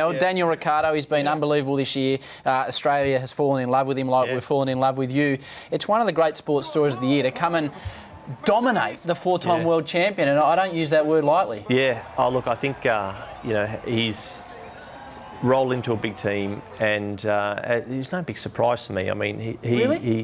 well. Yeah. Daniel Ricciardo, he's been unbelievable this year. Australia has fallen in love with him like we've fallen in love with you. It's one of the great sports stories of the year to come and dominate the four-time world champion, and I don't use that word lightly. Yeah. Oh, look, I think, he's rolled into a big team, and it's no big surprise to me. I mean,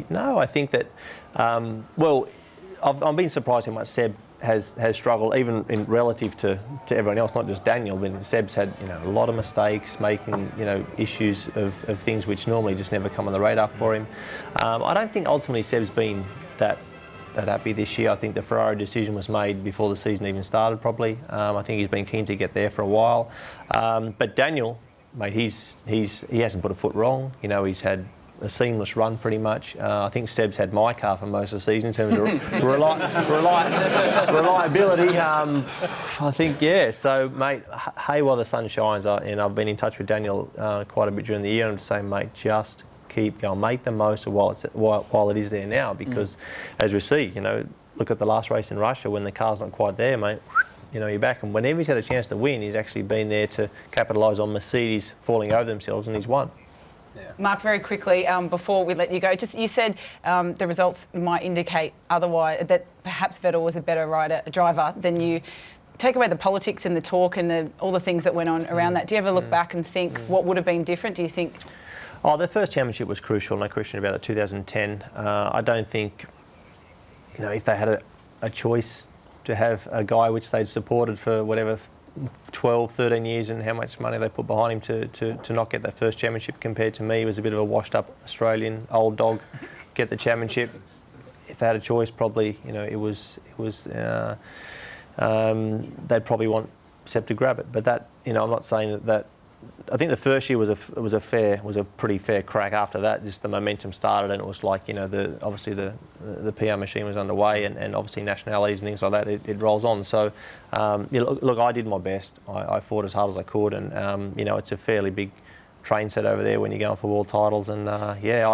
no, I think that, I've been surprised how much Seb has struggled, even in relative to everyone else, not just Daniel. But Seb's had a lot of mistakes, making issues of things which normally just never come on the radar for him. I don't think ultimately Seb's been that happy this year. I think the Ferrari decision was made before the season even started properly. I think he's been keen to get there for a while. But Daniel, mate, he hasn't put a foot wrong. He's had a seamless run pretty much. I think Seb's had my car for most of the season in terms of reliability. I think, So, mate, hey, while the sun shines, and I've been in touch with Daniel quite a bit during the year, and I'm just saying, mate, just keep going, make the most of while it is there now, because as we see, look at the last race in Russia when the car's not quite there, mate. You're back, and whenever he's had a chance to win, he's actually been there to capitalise on Mercedes falling over themselves, and he's won. Yeah. Mark, very quickly, before we let you go, you said the results might indicate otherwise, that perhaps Vettel was a better driver than you. Take away the politics and the talk and all the things that went on around that. Do you ever look back and think what would have been different? Do you think? Oh, the first championship was crucial, no question about it, 2010. I don't think, if they had a choice to have a guy which they'd supported for whatever 12, 13 years, and how much money they put behind him to not get that first championship, compared to me, he was a bit of a washed-up Australian old dog, get the championship. If they had a choice, probably, they'd probably want Seb to grab it. But that, I'm not saying that. I think the first year was a pretty fair crack. After that, just the momentum started, and it was like, obviously the PR machine was underway, and obviously nationalities and things like that. It rolls on. So, look, I did my best. I fought as hard as I could, and it's a fairly big train set over there when you're going for world titles. And I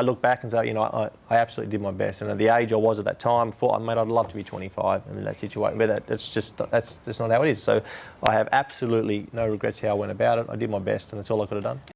look back and say, I absolutely did my best. And at the age I was at that time, I'd love to be 25 in that situation. But that's just not how it is. So I have absolutely no regrets how I went about it. I did my best, and that's all I could have done.